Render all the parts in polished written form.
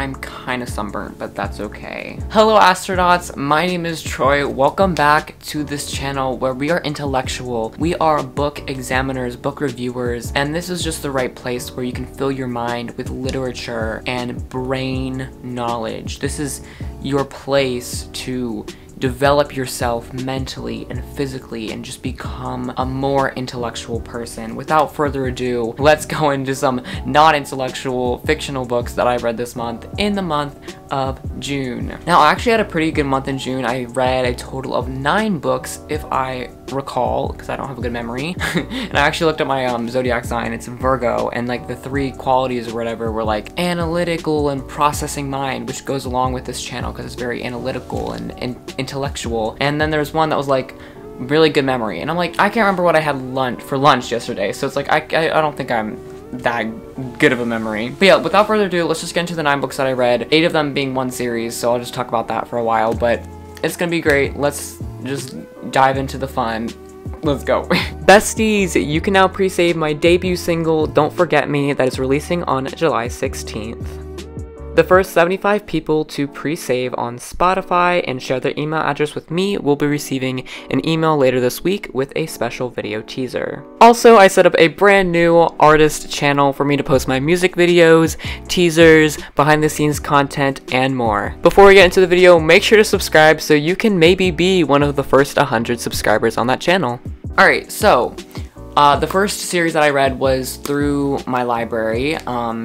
I'm kind of sunburnt, but that's okay. Hello astronauts, my name is Troy. Welcome back to this channel where we are intellectual. We are book examiners, book reviewers, and this is just the right place where you can fill your mind with literature and brain knowledge. This is your place to develop yourself mentally and physically and just become a more intellectual person. Without further ado, let's go into some non-intellectual fictional books that I read this month in the month of June. Now, I actually had a pretty good month in June. I read a total of 9 books, if I recall, because I don't have a good memory. And I actually looked at my zodiac sign. It's Virgo, and like the 3 qualities or whatever were like analytical and processing mind, which goes along with this channel because it's very analytical and intellectual. And then there's one that was like really good memory, and I'm like, I can't remember what I had for lunch yesterday, so it's like I don't think I'm that good of a memory. But yeah, without further ado, let's just get into the 9 books that I read, 8 of them being one series, so I'll just talk about that for a while, but it's gonna be great. Let's just dive into the fun. Let's go. Besties, you can now pre-save my debut single, Don't Forget Me, that is releasing on July 16th. The first 75 people to pre-save on Spotify and share their email address with me will be receiving an email later this week with a special video teaser. Also, I set up a brand new artist channel for me to post my music videos, teasers, behind the scenes content, and more. Before we get into the video, make sure to subscribe so you can maybe be one of the first 100 subscribers on that channel. Alright, so the first series that I read was through my library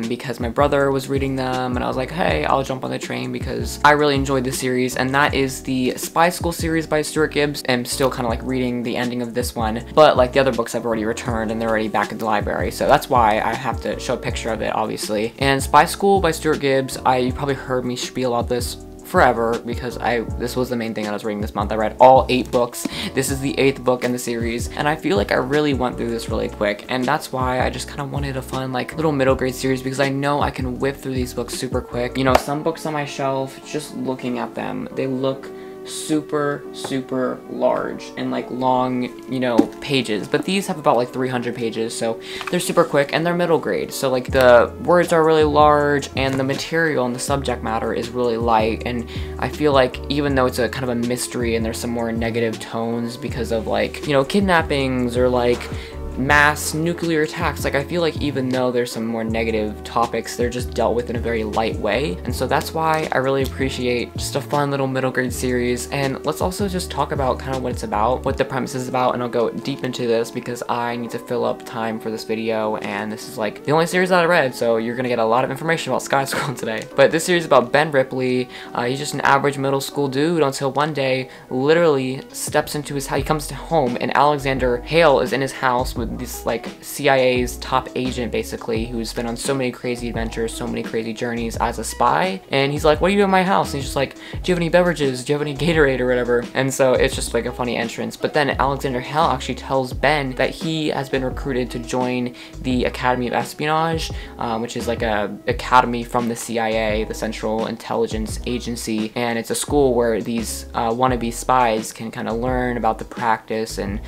because my brother was reading them, and I was like, hey, I'll jump on the train because I really enjoyed this series, and that is the Spy School series by Stuart Gibbs. I'm still kind of like reading the ending of this one, but like the other books I've already returned and they're already back in the library, so that's why I have to show a picture of it, obviously. And Spy School by Stuart Gibbs, you probably heard me spiel about this forever because this was the main thing I was reading this month. I read all 8 books. This is the 8th book in the series, and I feel like I really went through this really quick, and that's why I just kind of wanted a fun like little middle grade series because I know I can whip through these books super quick. You know, some books on my shelf, just looking at them, they look super large and like long, you know, pages, but these have about like 300 pages, so they're super quick and they're middle grade, so like the words are really large and the material and the subject matter is really light. And I feel like even though it's a kind of a mystery and there's some more negative tones because of like, you know, kidnappings or like mass nuclear attacks, like I feel like even though there's some more negative topics, they're just dealt with in a very light way, and so that's why I really appreciate just a fun little middle grade series. And let's also just talk about kind of what it's about, what the premise is about, and I'll go deep into this because I need to fill up time for this video, and this is like the only series that I read, so you're gonna get a lot of information about Spy School today. But this series is about Ben Ripley. He's just an average middle school dude until one day literally steps into his house. He comes home and Alexander Hale is in his house with this like CIA's top agent basically, who's been on so many crazy adventures, so many crazy journeys as a spy, and he's like, what are you doing in my house? And he's just like, do you have any beverages? Do you have any Gatorade or whatever? And so it's just like a funny entrance. But then Alexander Hale actually tells Ben that he has been recruited to join the Academy of Espionage, which is like a academy from the CIA, the Central Intelligence Agency, and it's a school where these wannabe spies can kind of learn about the practice and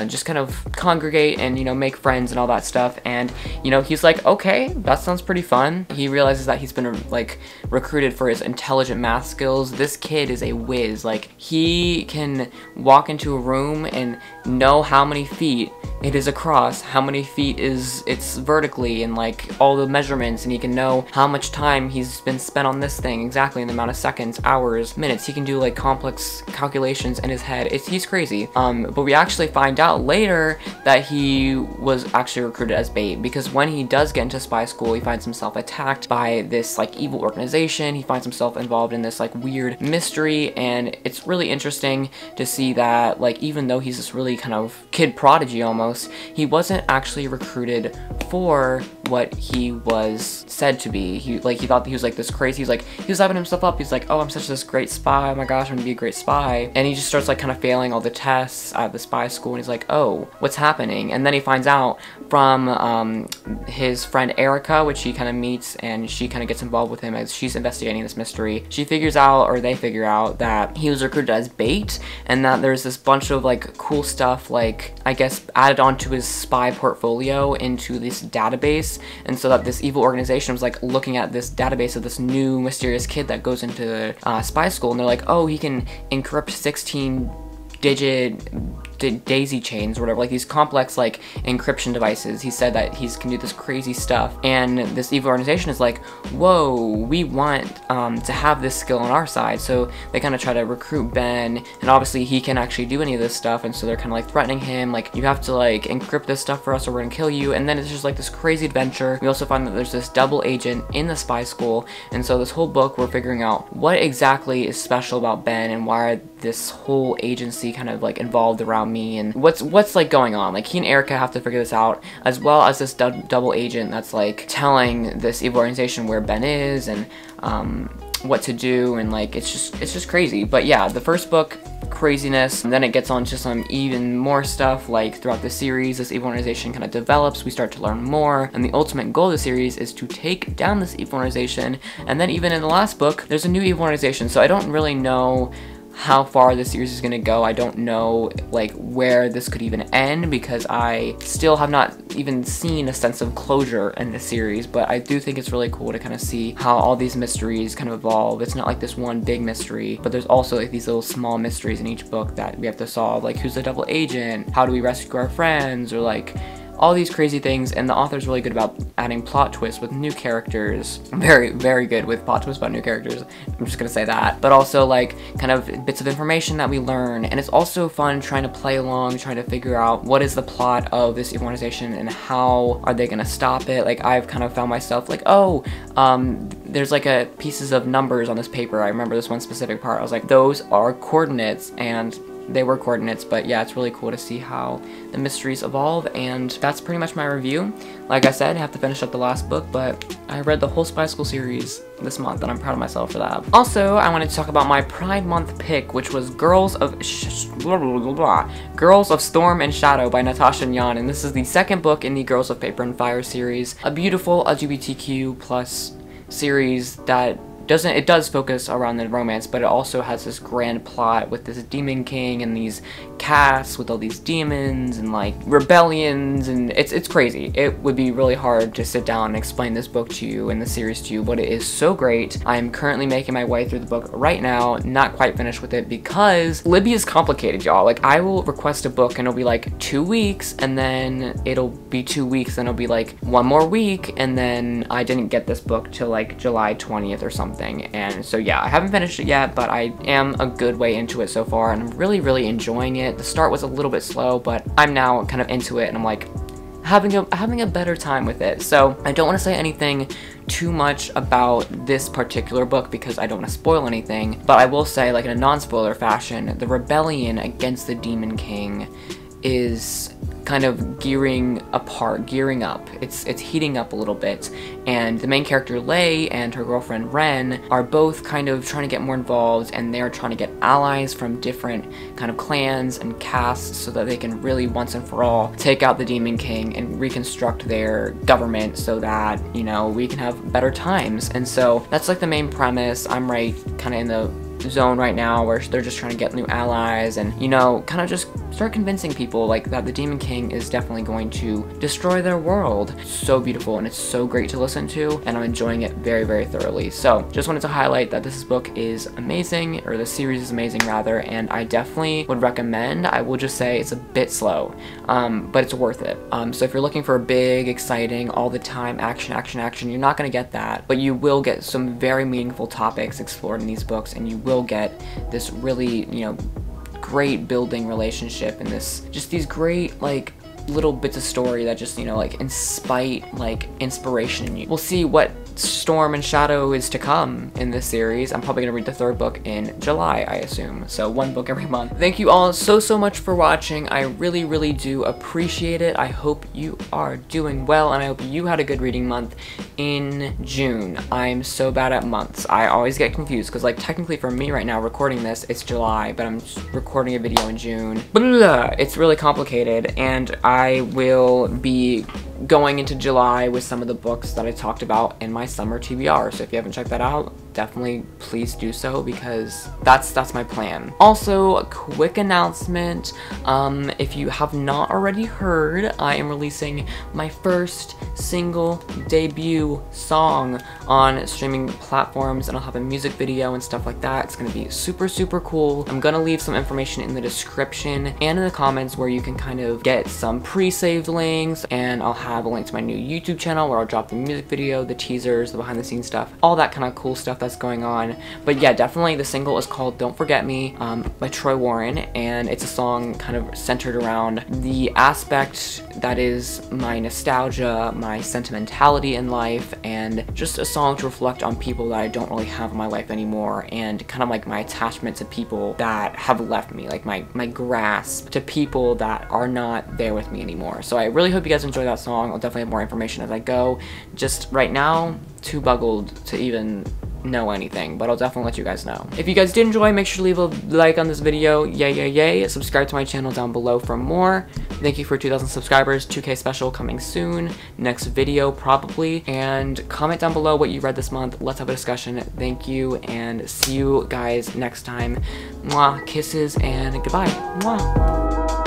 just kind of congregate and, you know, make friends and all that stuff. And, you know, he's like, okay, that sounds pretty fun. He realizes that he's been like recruited for his intelligent math skills. This kid is a whiz. Like, he can walk into a room and know how many feet it is across, how many feet it's vertically, and like all the measurements, and he can know how much time he's been spent on this thing exactly in the amount of seconds, hours, minutes. He can do like complex calculations in his head. He's crazy. But we actually find out later that he was actually recruited as bait, because when he does get into spy school, he finds himself attacked by this like evil organization. He finds himself involved in this like weird mystery, and it's really interesting to see that like even though he's this really kind of kid prodigy almost, he wasn't actually recruited for what he was said to be. He thought that he was like this crazy, he was hyping himself up. He's like, oh, I'm such this great spy, oh my gosh, I'm gonna be a great spy. And he just starts like kind of failing all the tests at the spy school and he's like, oh, what's happening? And then he finds out from his friend Erica, which he kind of meets, and she kind of gets involved with him as she's investigating this mystery. She figures out, or they figure out, that he was recruited as bait, and that there's this bunch of like cool stuff, like I guess added onto his spy portfolio into this database, and so that this evil organization was like looking at this database of this new mysterious kid that goes into spy school, and they're like, oh, he can encrypt 16-digit daisy chains or whatever, like these complex like encryption devices. He said that he can do this crazy stuff, and this evil organization is like, whoa, we want to have this skill on our side. So they kind of try to recruit Ben, and obviously he can actually do any of this stuff, and so they're kind of like threatening him, like, you have to like encrypt this stuff for us or we're gonna kill you. And then it's just like this crazy adventure. We also find that there's this double agent in the spy school, and so this whole book we're figuring out what exactly is special about Ben and why this whole agency kind of like involved around me, and what's like going on. Like, he and Erica have to figure this out, as well as this double agent that's like telling this evil organization where Ben is and what to do, and like it's just crazy. But yeah, the first book, craziness, and then it gets on to some even more stuff. Like throughout the series, this evil organization kind of develops, we start to learn more, and the ultimate goal of the series is to take down this evil organization. And then even in the last book, there's a new evil organization, so I don't really know how far this series is gonna go. I don't know like where this could even end, because I still have not even seen a sense of closure in this series. But I do think it's really cool to kind of see how all these mysteries kind of evolve. It's not like this one big mystery, but there's also like these little small mysteries in each book that we have to solve, like who's the double agent, how do we rescue our friends, or like all these crazy things. And the author's really good about adding plot twists with new characters. Very, very good with plot twists about new characters. I'm just gonna say that. But also like kind of bits of information that we learn. And it's also fun trying to play along, trying to figure out what is the plot of this evil organization and how are they gonna stop it. Like, I've kind of found myself like, oh, there's like a pieces of numbers on this paper. I remember this one specific part. I was like, those are coordinates, and they were coordinates. But yeah, it's really cool to see how the mysteries evolve, and that's pretty much my review. Like I said, I have to finish up the last book, but I read the whole Spy School series this month, and I'm proud of myself for that. Also, I wanted to talk about my Pride Month pick, which was Girls of Storm and Shadow by Natasha and Jan, and this is the second book in the Girls of Paper and Fire series, a beautiful LGBTQ plus series that does focus around the romance, but it also has this grand plot with this demon king and these casts with all these demons and like rebellions, and it's crazy. It would be really hard to sit down and explain this book to you and the series to you, but it is so great. I'm currently making my way through the book right now, not quite finished with it because Libby is complicated, y'all. Like, I will request a book and it'll be like 2 weeks, and then it'll be 2 weeks, then it'll be like 1 more week, and then I didn't get this book till like July 20th or something. And so yeah, I haven't finished it yet, but I am a good way into it so far, and I'm really enjoying it. The start was a little bit slow, but I'm now kind of into it, and I'm like having a better time with it. So I don't want to say anything too much about this particular book because I don't want to spoil anything, but I will say, like in a non-spoiler fashion, the rebellion against the Demon King is kind of gearing up. It's heating up a little bit, and the main character Lei and her girlfriend Ren are both kind of trying to get more involved, and they're trying to get allies from different kind of clans and castes so that they can really once and for all take out the Demon King and reconstruct their government so that, you know, we can have better times. And so that's like the main premise. I'm right kind of in the zone right now where they're just trying to get new allies and, you know, kind of just start convincing people like that the Demon King is definitely going to destroy their world. So beautiful, and it's so great to listen to, and I'm enjoying it very thoroughly. So just wanted to highlight that this book is amazing, or the series is amazing rather, and I definitely would recommend. I will just say it's a bit slow, but it's worth it. So if you're looking for a big, exciting, all the time action, you're not going to get that, but you will get some very meaningful topics explored in these books, and you will get this really, you know, great building relationship, and just these great like little bits of story that just, you know, like inspire like inspiration in you. We'll see what storm and shadow is to come in this series. I'm probably gonna read the 3rd book in July, I assume. So 1 book every month. Thank you all so much for watching. I really do appreciate it. I hope you are doing well, and I hope you had a good reading month in June. I'm so bad at months. I always get confused because, like, technically for me right now recording this, it's July, but I'm recording a video in June. Blah, it's really complicated, and I will be going into July with some of the books that I talked about in my summer TBR. So if you haven't checked that out, definitely please do so, because that's my plan. Also, a quick announcement, if you have not already heard, I am releasing my first single debut song on streaming platforms, and I'll have a music video and stuff like that. It's gonna be super cool. I'm gonna leave some information in the description and in the comments where you can kind of get some pre-saved links, and I'll have a link to my new YouTube channel where I'll drop the music video, the teasers, the behind the scenes stuff, all that kind of cool stuff that's going on. But yeah, definitely the single is called Don't Forget Me by Troy Warren, and it's a song kind of centered around the aspect that is my nostalgia, my sentimentality in life, and just a song to reflect on people that I don't really have in my life anymore, and kind of like my attachment to people that have left me, like my grasp to people that are not there with me anymore. So I really hope you guys enjoy that song. I'll definitely have more information as I go. Just right now, too buggled to even know anything, but I'll definitely let you guys know. If you guys did enjoy, make sure to leave a like on this video. Yay. Subscribe to my channel down below for more. Thank you for 2,000 subscribers. 2K special coming soon. Next video probably. And comment down below what you read this month. Let's have a discussion. Thank you, and see you guys next time. Mwah, kisses and goodbye. Mwah.